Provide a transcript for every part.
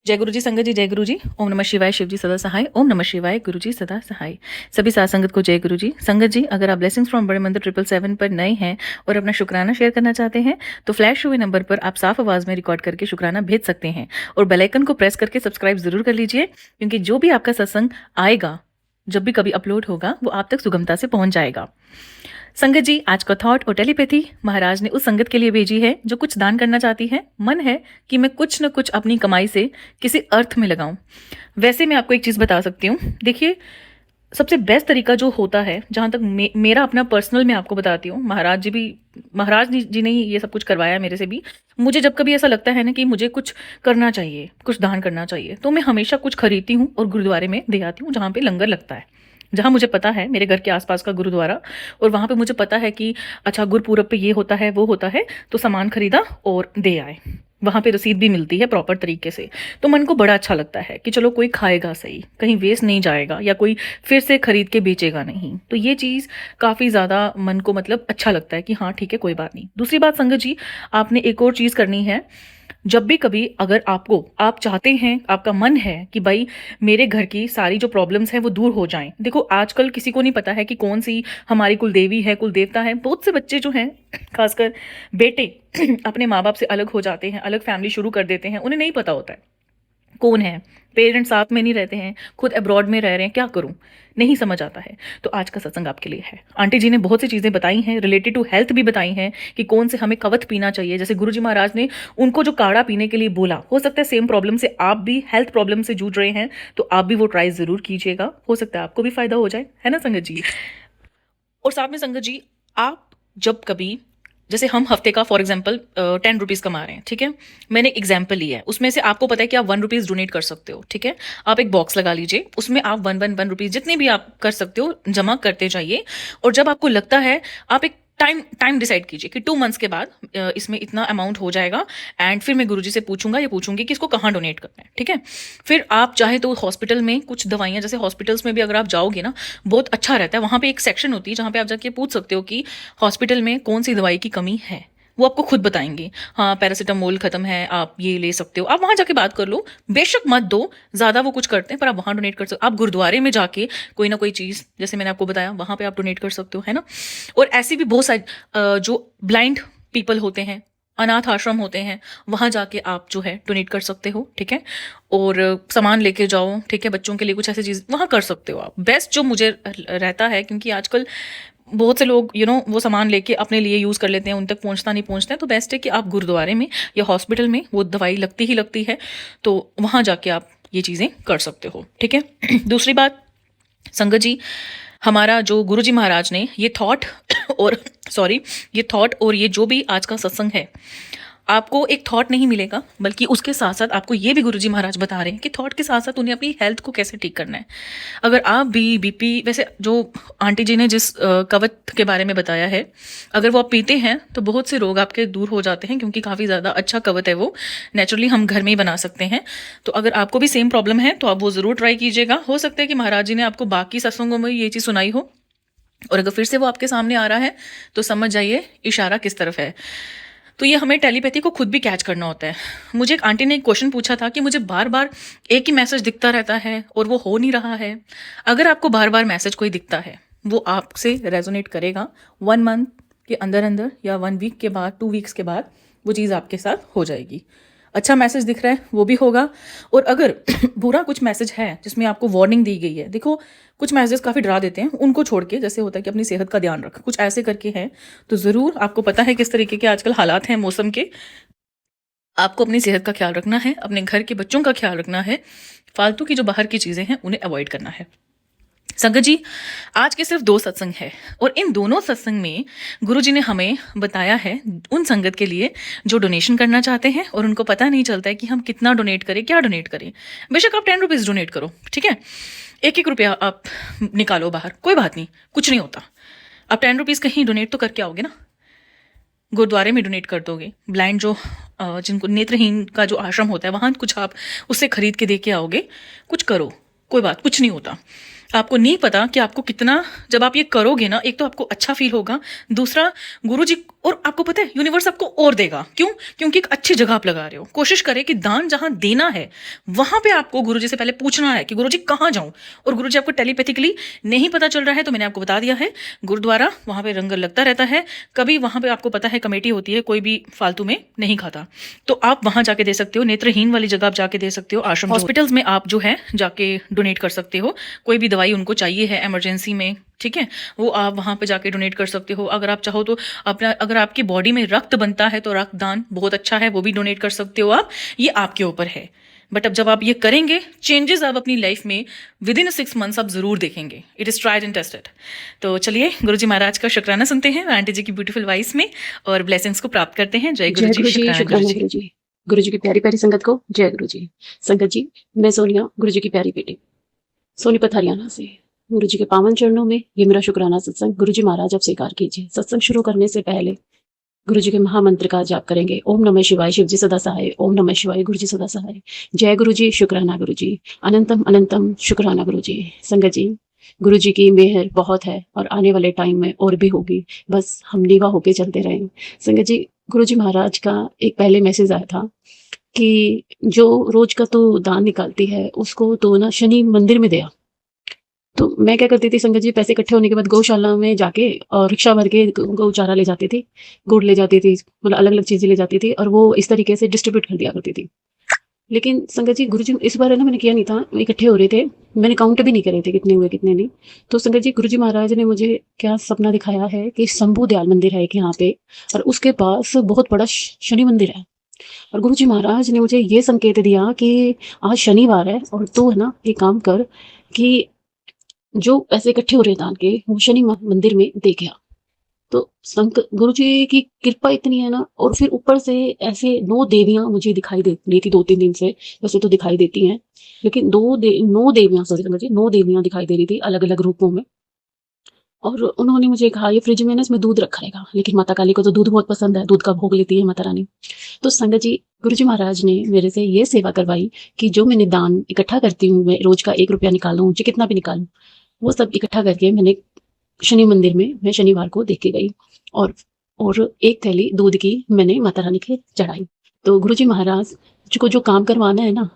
जय गुरु जी संगत जी, जय गुरु जी। ओम नमः शिवाय, शिव जी सदा सहाय। ओम नमः शिवाय, गुरु जी सदा सहाय। सभी साथ संगत को जय गुरु जी। संगत जी, अगर आप ब्लेसिंग्स फ्रॉम बड़े मंदिर 777 पर नए हैं और अपना शुक्राना शेयर करना चाहते हैं तो फ्लैश हुए नंबर पर आप साफ आवाज में रिकॉर्ड करके शुक्राना भेज सकते हैं और बेल आइकन को प्रेस करके सब्सक्राइब जरूर कर लीजिए, क्योंकि जो भी आपका सत्संग आएगा, जब भी कभी अपलोड होगा, वो आप तक सुगमता से पहुंच जाएगा। संगत जी, आज का थॉट और टेलीपैथी महाराज ने उस संगत के लिए भेजी है जो कुछ दान करना चाहती है। मन है कि मैं कुछ न कुछ अपनी कमाई से किसी अर्थ में लगाऊं। वैसे मैं आपको एक चीज बता सकती हूँ। देखिए, सबसे बेस्ट तरीका जो होता है, जहां तक मेरा अपना पर्सनल मैं आपको बताती हूँ, महाराज जी ने ही ये सब कुछ करवाया मेरे से भी। मुझे जब कभी ऐसा लगता है ना कि मुझे कुछ करना चाहिए, कुछ दान करना चाहिए, तो मैं हमेशा कुछ खरीदती हूँ और गुरुद्वारे में दे आती हूँ, जहाँ पे लंगर लगता है, जहाँ मुझे पता है मेरे घर के आसपास का गुरुद्वारा, और वहाँ पे मुझे पता है कि अच्छा गुरुपूरब पे ये होता है, वो होता है, तो सामान खरीदा और दे आए। वहाँ पे रसीद भी मिलती है प्रॉपर तरीके से, तो मन को बड़ा अच्छा लगता है कि चलो कोई खाएगा सही, कहीं वेस्ट नहीं जाएगा, या कोई फिर से खरीद के बेचेगा नहीं। तो ये चीज़ काफ़ी ज़्यादा मन को मतलब अच्छा लगता है कि हाँ ठीक है, कोई बात नहीं। दूसरी बात संगत जी, आपने एक और चीज़ करनी है। जब भी कभी अगर आप चाहते हैं, आपका मन है कि भाई मेरे घर की सारी जो प्रॉब्लम्स हैं वो दूर हो जाएं। देखो, आजकल किसी को नहीं पता है कि कौन सी हमारी कुल देवी है, कुल देवता है। बहुत से बच्चे जो हैं, खासकर बेटे अपने माँ बाप से अलग हो जाते हैं, अलग फैमिली शुरू कर देते हैं, उन्हें नहीं पता होता है कौन है। पेरेंट्स साथ में नहीं रहते हैं, खुद अब्रॉड में रह रहे हैं, क्या करूं, नहीं समझ आता है। तो आज का सत्संग आपके लिए है। आंटी जी ने बहुत सी चीज़ें बताई हैं, रिलेटेड टू हेल्थ भी बताई हैं कि कौन से हमें कवच पीना चाहिए। जैसे गुरुजी महाराज ने उनको जो काढ़ा पीने के लिए बोला, हो सकता है सेम प्रॉब्लम से आप भी, हेल्थ प्रॉब्लम से जूझ रहे हैं, तो आप भी वो ट्राई जरूर कीजिएगा, हो सकता है आपको भी फायदा हो जाए, है ना संगत जी। और साथ में संगत जी, आप जब कभी, जैसे हम हफ्ते का फॉर एग्जाम्पल 10 रुपीज़ कमा रहे हैं, ठीक है, मैंने एग्जाम्पल लिया है, उसमें से आपको पता है कि आप 1 रुपीज़ डोनेट कर सकते हो, ठीक है। आप एक बॉक्स लगा लीजिए, उसमें आप 1 रुपीज़ जितने भी आप कर सकते हो जमा करते जाइए। और जब आपको लगता है, आप एक टाइम टाइम डिसाइड कीजिए कि 2 मंथ्स के बाद इसमें इतना अमाउंट हो जाएगा, एंड फिर मैं गुरुजी से पूछूंगा या पूछूंगी कि इसको कहाँ डोनेट करना है, ठीक है। फिर आप चाहे तो हॉस्पिटल में कुछ दवाइयाँ, जैसे हॉस्पिटल्स में भी अगर आप जाओगे ना, बहुत अच्छा रहता है, वहाँ पे एक सेक्शन होती है जहाँ पे आप जाके पूछ सकते हो कि हॉस्पिटल में कौन सी दवाई की कमी है। वो आपको खुद बताएंगे, हाँ पैरासीटामोल खत्म है, आप ये ले सकते हो। आप वहां जाके बात कर लो, बेशक मत दो, ज्यादा वो कुछ करते हैं, पर आप वहां डोनेट कर सकते हो। आप गुरुद्वारे में जाके कोई ना कोई चीज, जैसे मैंने आपको बताया, वहां पे आप डोनेट कर सकते हो, है ना। और ऐसी भी बहुत सारी जो ब्लाइंड पीपल होते हैं, अनाथ आश्रम होते हैं, वहां जाके आप जो है डोनेट कर सकते हो, ठीक है। और सामान लेके जाओ, ठीक है, बच्चों के लिए कुछ ऐसी चीज वहां कर सकते हो आप। बेस्ट जो मुझे रहता है, क्योंकि आजकल बहुत से लोग वो सामान लेके अपने लिए यूज़ कर लेते हैं, उन तक नहीं पहुंचता है, तो बेस्ट है कि आप गुरुद्वारे में या हॉस्पिटल में, वो दवाई लगती ही लगती है, तो वहाँ जाके आप ये चीज़ें कर सकते हो, ठीक है। दूसरी बात संगत जी, हमारा जो गुरुजी महाराज ने ये थॉट और ये जो भी आज का सत्संग है, आपको एक थॉट नहीं मिलेगा, बल्कि उसके साथ साथ आपको ये भी गुरुजी महाराज बता रहे हैं कि थॉट के साथ साथ उन्हें अपनी हेल्थ को कैसे ठीक करना है। अगर आप भी बीपी, वैसे जो आंटी जी ने जिस कवच के बारे में बताया है, अगर वो आप पीते हैं तो बहुत से रोग आपके दूर हो जाते हैं, क्योंकि काफ़ी ज़्यादा अच्छा कवच है वो, नेचुरली हम घर में ही बना सकते हैं। तो अगर आपको भी सेम प्रॉब्लम है तो आप वो ज़रूर ट्राई कीजिएगा। हो सकता है कि महाराज जी ने आपको बाकी सत्संगों में ये चीज़ सुनाई हो, और अगर फिर से वो आपके सामने आ रहा है तो समझ जाइए इशारा किस तरफ है। तो ये हमें टेलीपैथी को खुद भी कैच करना होता है। मुझे एक आंटी ने एक क्वेश्चन पूछा था कि मुझे बार बार एक ही मैसेज दिखता रहता है और वो हो नहीं रहा है। अगर आपको बार बार मैसेज कोई दिखता है, वो आपसे रेजोनेट करेगा 1 मंथ के अंदर अंदर, या 1 वीक के बाद, 2 वीक्स के बाद वो चीज़ आपके साथ हो जाएगी। अच्छा मैसेज दिख रहा है वो भी होगा। और अगर बुरा कुछ मैसेज है जिसमें आपको वार्निंग दी गई है, देखो कुछ मैसेज काफ़ी डरा देते हैं, उनको छोड़ के, जैसे होता है कि अपनी सेहत का ध्यान रख, कुछ ऐसे करके हैं, तो ज़रूर आपको पता है किस तरीके के आजकल हालात हैं मौसम के, आपको अपनी सेहत का ख्याल रखना है, अपने घर के बच्चों का ख्याल रखना है, फालतू की जो बाहर की चीज़ें हैं उन्हें अवॉइड करना है। संगत जी, आज के सिर्फ 2 सत्संग है, और इन दोनों सत्संग में गुरुजी ने हमें बताया है उन संगत के लिए जो डोनेशन करना चाहते हैं और उनको पता नहीं चलता है कि हम कितना डोनेट करें, क्या डोनेट करें। बेशक आप 10 रुपीज़ डोनेट करो, ठीक है, 1-1 रुपया आप निकालो बाहर, कोई बात नहीं, कुछ नहीं होता। आप 10 रुपीज़ कहीं डोनेट तो करके आओगे ना, गुरुद्वारे में डोनेट कर दोगे, ब्लाइंड जो जिनको नेत्रहीन का जो आश्रम होता है, वहाँ कुछ आप उससे खरीद के दे के आओगे, कुछ करो, कोई बात, कुछ नहीं होता। आपको नहीं पता कि आपको कितना, जब आप ये करोगे ना, एक तो आपको अच्छा फील होगा, दूसरा गुरुजी, और आपको पता है यूनिवर्स आपको और देगा। क्यों? क्योंकि एक अच्छी जगह आप लगा रहे हो। कोशिश करें कि दान जहां देना है वहां पे आपको गुरुजी से पहले पूछना है कि गुरुजी कहाँ जाऊं, और गुरुजी आपको टेलीपैथिकली नहीं पता चल रहा है तो मैंने आपको बता दिया है, गुरुद्वारा, वहां पे लंगर लगता रहता है। कभी वहां पे आपको पता है कमेटी होती है, कोई भी फालतू में नहीं खाता, तो आप वहां जाके दे सकते हो। नेत्रहीन वाली जगह आप जाके दे सकते हो। आश्रम, हॉस्पिटल्स में आप जो है जाके डोनेट कर सकते हो। कोई भी दवाई उनको चाहिए है इमरजेंसी में, ठीक है, वो आप वहां पे जाके डोनेट कर सकते हो। अगर आप चाहो तो अपना, अगर आपकी बॉडी में रक्त बनता है तो रक्तदान बहुत अच्छा है, वो भी डोनेट कर सकते हो आप। ये आपके ऊपर है। बट अब जब आप ये करेंगे, चेंजेस आप अपनी लाइफ में विद इन 6 मंथ्स आप जरूर देखेंगे। It is tried and tested. तो चलिए गुरुजी महाराज का शुक्राना सुनते हैं आंटी जी की ब्यूटीफुल वॉइस में, और ब्लेसिंग्स को प्राप्त करते हैं। जय गुरु जी, शुक्राना गुरु जी। गुरु जी की प्यारी प्यारी संगत को जय गुरु जी। संगत जी, मैं सोनिया, गुरु जी की प्यारी बेटी, सोनीपत हरियाणा से। गुरु जी के पावन चरणों में ये मेरा शुक्राना सत्संग गुरु जी महाराज आप स्वीकार कीजिए। सत्संग शुरू करने से पहले गुरु जी के महामंत्र का जाप करेंगे। ओम नमः शिवाय, शिव जी सदा सहाय। ओम नमः शिवाय, गुरु जी सदा सहाय। जय गुरु जी, शुक्राना गुरु जी। अनंतम अनंतम शुक्राना गुरु जी। संगत जी, गुरु जी की मेहर बहुत है और आने वाले टाइम में और भी होगी, बस हम नीवा होके चलते रहें। संगत जी, गुरु जी महाराज का एक पहले मैसेज आया था कि जो रोज का तो दान निकालती है उसको तो ना शनि मंदिर में दिया। तो मैं क्या करती थी संगत जी, पैसे इकट्ठे होने के बाद गौशाला में जाके और रिक्शा भर के गौ चारा ले जाती थी, गुड़ ले जाती थी, मतलब अलग अलग चीजें ले जाती थी, और वो इस तरीके से डिस्ट्रीब्यूट कर दिया करती थी। लेकिन संगत जी, गुरु जी इस बार है ना, मैंने किया नहीं था, इकट्ठे हो रहे थे, मैंने काउंट भी नहीं करे थे कितने हुए कितने नहीं। तो संगत जी, गुरु जी महाराज ने मुझे क्या सपना दिखाया है कि शंभू दयाल मंदिर है एक यहाँ पे, और उसके पास बहुत बड़ा शनि मंदिर है। और गुरु जी महाराज ने मुझे ये संकेत दिया कि आज शनिवार है और तू है ना एक काम कर कि जो पैसे इकट्ठे हो रहे दान के, वो शनि मंदिर में दे गया। तो संत गुरु जी की कृपा इतनी है ना, और फिर ऊपर से ऐसे 9 देवियां मुझे दिखाई दे रही थी 2-3 दिन से। वैसे तो दिखाई देती हैं, लेकिन 9 देवियां, सॉरी संगत जी, 9 देवियां दिखाई दे रही थी अलग अलग रूपों में। और उन्होंने मुझे कहा ये फ्रिज में ना, इसमें दूध रखा रहेगा, लेकिन माता काली को तो दूध बहुत पसंद है, दूध का भोग लेती है माता रानी। तो संगत जी, गुरु जी महाराज ने मेरे से ये सेवा करवाई कि जो मैंने दान इकट्ठा करती हूँ, मैं रोज का 1 रुपया निकालूं, चाहे कितना भी निकालूं, वो सब इकट्ठा करके मैंने शनि मंदिर में मैं शनिवार को देख के गई, और 1 थैली दूध की मैंने माता रानी के चढ़ाई। तो गुरु जी महाराज को जो काम करवाना है ना,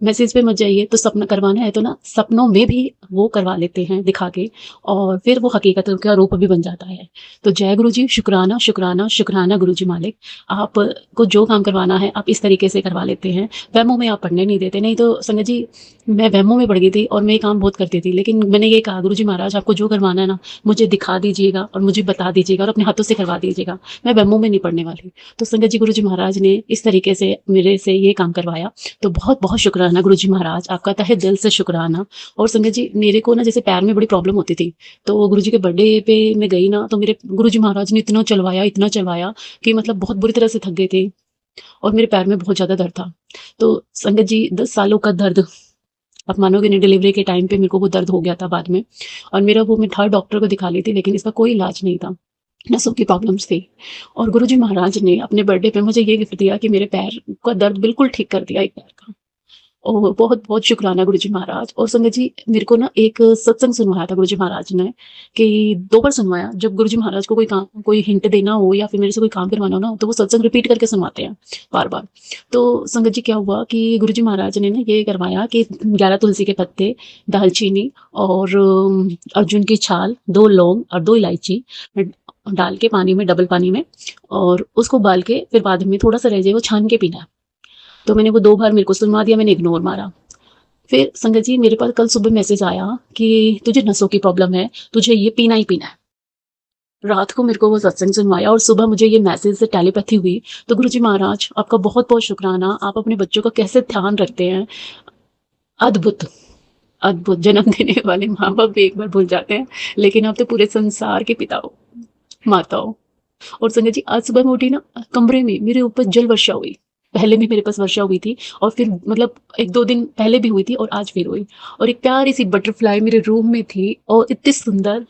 मैसेज पे मत जाइए, तो सपना करवाना है तो ना सपनों में भी वो करवा लेते हैं दिखा के, और फिर वो हकीकत का रूप भी बन जाता है। तो जय गुरु जी, शुक्राना शुक्राना शुक्राना गुरु जी मालिक, आपको जो काम करवाना है आप इस तरीके से करवा लेते हैं, वहमों में आप पढ़ने नहीं देते। नहीं तो संगत जी, मैं वहमों में पड़ गई थी और मैं ये काम बहुत करती थी, लेकिन मैंने ये कहा गुरु जी महाराज आपको जो करवाना है ना, मुझे दिखा दीजिएगा और मुझे बता दीजिएगा और अपने हाथों से करवा दीजिएगा, मैं वहमों में नहीं पढ़ने वाली। तो संगत जी, गुरु जी महाराज ने इस तरीके से मेरे से ये काम करवाया, तो बहुत बहुत शुक्राना गुरु जी महाराज, आपका तहे दिल से शुक्राना। और संगत जी, मेरे को ना जैसे पैर में बड़ी प्रॉब्लम होती थी, तो गुरु जी के बर्थडे पे मैं गई ना, तो मेरे गुरु जी महाराज ने इतना चलवाया कि मतलब बहुत बुरी तरह से थक गए थे और मेरे पैर में बहुत ज्यादा दर्द था। तो संगत जी, 10 सालों का दर्द, आप मानोगे नहीं, डिलीवरी के टाइम पे मेरे को वो दर्द हो गया था बाद में, और मेरा वो, मैं 3rd डॉक्टर को दिखा ली थी, लेकिन इसका कोई इलाज नहीं था, नसों की प्रॉब्लम्स थी। और गुरु जी महाराज ने अपने बर्थडे पे मुझे ये गिफ्ट दिया कि मेरे पैर का दर्द बिल्कुल ठीक कर दिया, एक पैर का। और बहुत बहुत शुक्राना गुरु जी महाराज। और संगत जी, मेरे को ना एक सत्संग सुनवाया था गुरु जी महाराज ने, कि 2 बार सुनवाया। जब गुरु जी महाराज को कोई काम, कोई हिंट देना हो या फिर मेरे से कोई काम करवाना हो ना, तो वो सत्संग रिपीट करके सुनवाते हैं बार बार। तो संगत जी, क्या हुआ कि गुरु जी महाराज ने ना ये करवाया कि 11 तुलसी के पत्ते, दालचीनी और अर्जुन की छाल, 2 लौंग और 2 इलायची डाल के पानी में, डबल पानी में, और उसको उबाल के फिर बाद में थोड़ा सा रह जाए वो छान के पीना है। तो मैंने वो 2 बार मेरे को सुनवा दिया, मैंने इग्नोर मारा। फिर संगत जी, मेरे पास कल सुबह मैसेज आया कि तुझे नसों की प्रॉब्लम है, तुझे ये पीना ही पीना है। रात को मेरे को वो सत्संग सुनवाया और सुबह मुझे ये मैसेज से टेलीपैथी हुई। तो गुरु जी महाराज, आपका बहुत बहुत शुक्राना, आप अपने बच्चों का कैसे ध्यान रखते हैं, अद्भुत अद्भुत। जन्म देने वाले माँ बाप भी एक बार भूल जाते हैं, लेकिन आप तो पूरे संसार के पिता हो, माता हो। और संगत जी, आज सुबह मैं उठी ना, कमरे में मेरे ऊपर जल वर्षा हुई। पहले भी मेरे पास वर्षा हुई थी, और फिर मतलब 1-2 दिन पहले भी हुई थी, और आज फिर हुई। और एक प्यारी सी बटरफ्लाई मेरे रूम में थी, और इतनी सुंदर,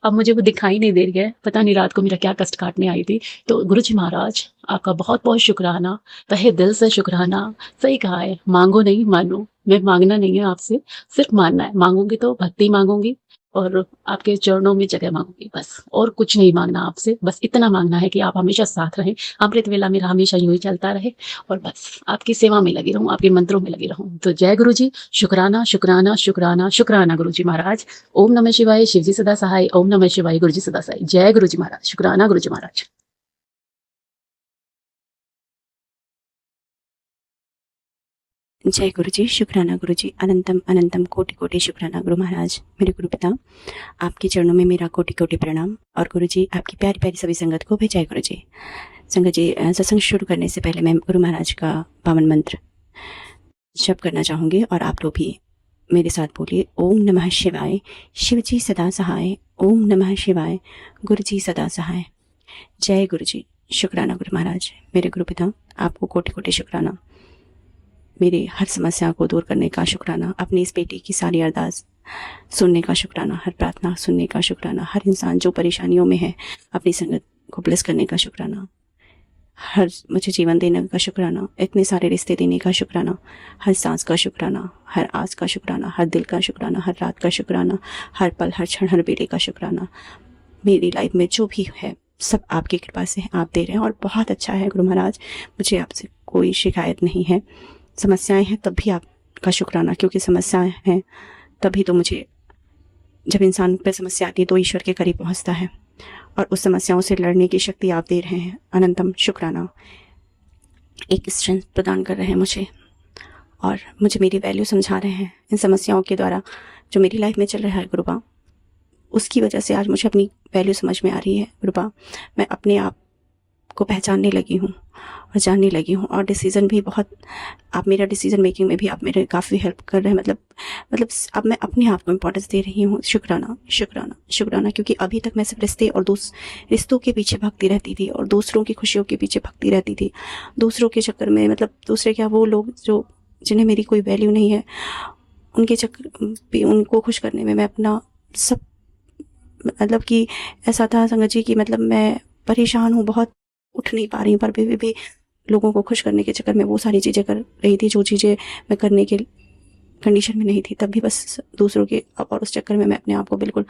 अब मुझे वो दिखाई नहीं दे रही है, पता नहीं रात को मेरा क्या कष्ट काटने आई थी। तो गुरु जी महाराज, आपका बहुत बहुत शुक्राना, तहे दिल से शुक्राना। सही कहा है, मांगो नहीं मानो, मैं मांगना नहीं है आपसे, सिर्फ मानना है। मांगूंगी तो भक्ति मांगूंगी और आपके चरणों में जगह मांगूंगी, बस और कुछ नहीं मांगना आपसे। बस इतना मांगना है कि आप हमेशा साथ रहें, अमृत वेला मेरा हमेशा यूं ही चलता रहे और बस आपकी सेवा में लगी रहूं, आपके मंत्रों में लगी रहूं। तो जय गुरु जी, शुक्राना शुक्राना शुक्राना शुक्राना गुरु जी महाराज। ओम नमः शिवाय, शिव जी सदा सहाय। ओम नमः शिवाय, गुरु जी सदा सहाय। जय गुरु जी महाराज, शुक्राना गुरु जी महाराज। जय गुरु जी, शुक्राना गुरु जी, अनंतम अनंतम कोटि कोटि शुक्राना गुरु महाराज। मेरे गुरु पिता, आपके चरणों में मेरा कोटि कोटि प्रणाम। और गुरु जी, आपकी प्यारी प्यारी सभी संगत को भी जय गुरु जी। संगत जी, सत्संग शुरू करने से पहले मैं गुरु महाराज का पावन मंत्र जप करना चाहूँगी और आप लोग भी मेरे साथ बोलिए। ओम नमः शिवाय, शिव जी सदा सहाय। ओम नमः शिवाय, गुरु जी सदा सहाय। जय गुरु जी, शुक्राना गुरु महाराज। मेरे गुरु पिता, आपको कोटि कोटि शुक्राना। मेरी हर समस्या को दूर करने का शुक्राना, अपनी इस बेटी की सारी अरदास सुनने का शुक्राना, हर प्रार्थना सुनने का शुक्राना, हर इंसान जो परेशानियों में है अपनी संगत को ब्लेस करने का शुक्राना, हर मुझे जीवन देने का शुक्राना, इतने सारे रिश्ते देने का शुक्राना, हर सांस का शुक्राना, हर आस का शुक्राना, हर दिल का शुक्राना, हर रात का शुक्राना, हर पल, हर क्षण, हर बेले का शुक्राना। मेरी लाइफ में जो भी है सब आपकी कृपा से आप दे रहे हैं और बहुत अच्छा है गुरु महाराज। मुझे आपसे कोई शिकायत नहीं है। समस्याएं हैं तब भी आपका शुक्राना, क्योंकि समस्याएं हैं तभी तो मुझे, जब इंसान पर समस्या आती है तो ईश्वर के करीब पहुंचता है और उस समस्याओं से लड़ने की शक्ति आप दे रहे हैं। अनंतम शुक्राना। एक स्ट्रेंथ प्रदान कर रहे हैं मुझे और मुझे मेरी वैल्यू समझा रहे हैं इन समस्याओं के द्वारा। जो मेरी लाइफ में चल रहा है गुरुबा, उसकी वजह से आज मुझे अपनी वैल्यू समझ में आ रही है गुरुबा। मैं अपने आप को पहचानने लगी हूँ और जानने लगी हूँ और डिसीज़न भी बहुत, आप मेरा डिसीज़न मेकिंग में भी आप मेरे काफ़ी हेल्प कर रहे हैं। मतलब अब मैं अपने आप को इम्पोर्टेंस दे रही हूँ। शुक्राना शुक्राना शुक्राना, क्योंकि अभी तक मैं सिर्फ रिश्ते और रिश्तों के पीछे भागती रहती थी और दूसरों की खुशियों के पीछे भागती रहती थी। दूसरों के चक्कर में, मतलब दूसरे क्या, वो लोग जो जिन्हें मेरी कोई वैल्यू नहीं है, उनके चक्कर पे, उनको खुश करने में मैं अपना सब, मतलब कि ऐसा था संगत जी कि मतलब मैं परेशान हूँ, बहुत उठ नहीं पा रही हूँ, पर भी लोगों को खुश करने के चक्कर में वो सारी चीज़ें कर रही थी जो चीज़ें मैं करने के कंडीशन में नहीं थी। तब भी बस दूसरों के, और उस चक्कर में मैं अपने आप को बिल्कुल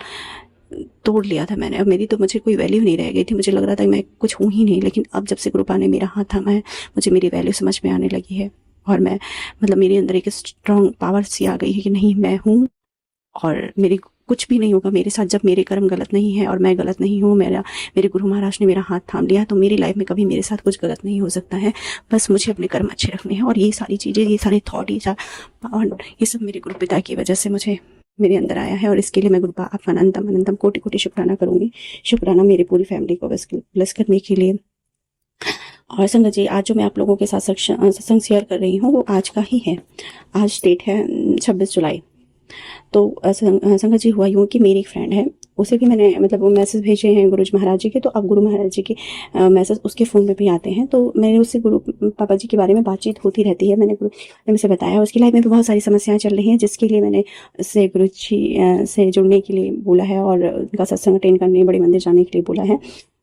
तोड़ लिया था मैंने। अब मेरी तो, मुझे कोई वैल्यू नहीं रह गई थी, मुझे लग रहा था कि मैं कुछ हूँ ही नहीं। लेकिन अब जब से गुरुपा ने मेरा हाथ थामा है, मुझे मेरी वैल्यू समझ में आने लगी है और मैं, मतलब मेरे अंदर एक स्ट्रॉन्ग पावर सी आ गई है कि नहीं, मैं हूँ और मेरी कुछ भी नहीं होगा मेरे साथ जब मेरे कर्म गलत नहीं है और मैं गलत नहीं हूँ। मेरे गुरु महाराज ने मेरा हाथ थाम लिया, तो मेरी लाइफ में कभी मेरे साथ कुछ गलत नहीं हो सकता है। बस मुझे अपने कर्म अच्छे रखने हैं और ये सारी चीज़ें, ये सारे थॉट, ये सब मेरे गुरु पिता की वजह से मुझे मेरे अंदर आया है और इसके लिए मैं गुरुपा आपका अनंतम अनंतम कोटि कोटि शुक्राना करूँगी। शुक्राना मेरी पूरी फैमिली को ब्लेस करने के लिए। और संगत जी, आज जो मैं आप लोगों के साथ सत्संग शेयर कर रही हूँ वो आज का ही है। आज डेट है 26 जुलाई। तो संगत जी, हुआ यूँ कि मेरी एक फ्रेंड है, उसे भी मैंने, मतलब वो मैसेज भेजे हैं गुरु जी महाराज जी के, तो अब गुरु महाराज जी के मैसेज उसके फ़ोन में भी आते हैं। तो मैंने उससे गुरु पापा जी के बारे में बातचीत होती रहती है। मैंने गुरु ने मुझे बताया उसकी लाइफ में भी बहुत सारी समस्याएं चल रही हैं, जिसके लिए मैंने उससे गुरु जी से जुड़ने के लिए बोला है और उनका सत्संग अटेंड करने, बड़े मंदिर जाने के लिए बोला है।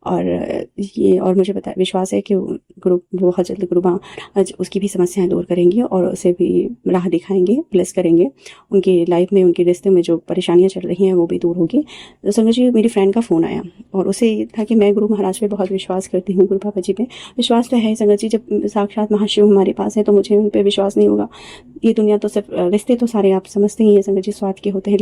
और मुझे विश्वास है कि गुरु बहुत जल्द गुरु महाराज उसकी भी समस्याएं दूर करेंगे और उसे भी राह दिखाएंगे, ब्लेस करेंगे। उनकी लाइफ में, उनके रिश्ते में जो परेशानियां चल रही हैं वो भी दूर होगी। तो संगत जी, मेरी फ्रेंड का फ़ोन आया और उसे था कि मैं गुरु महाराज पे बहुत विश्वास करती हूँ, गुरु पापा जी पे विश्वास तो है संगत जी। जब साक्षात महाशिव हमारे पास है तो मुझे उन पर विश्वास नहीं होगा। ये दुनिया तो सिर्फ, रिश्ते तो सारे आप समझते ही हैं संगत जी, स्वार्थ के होते हैं,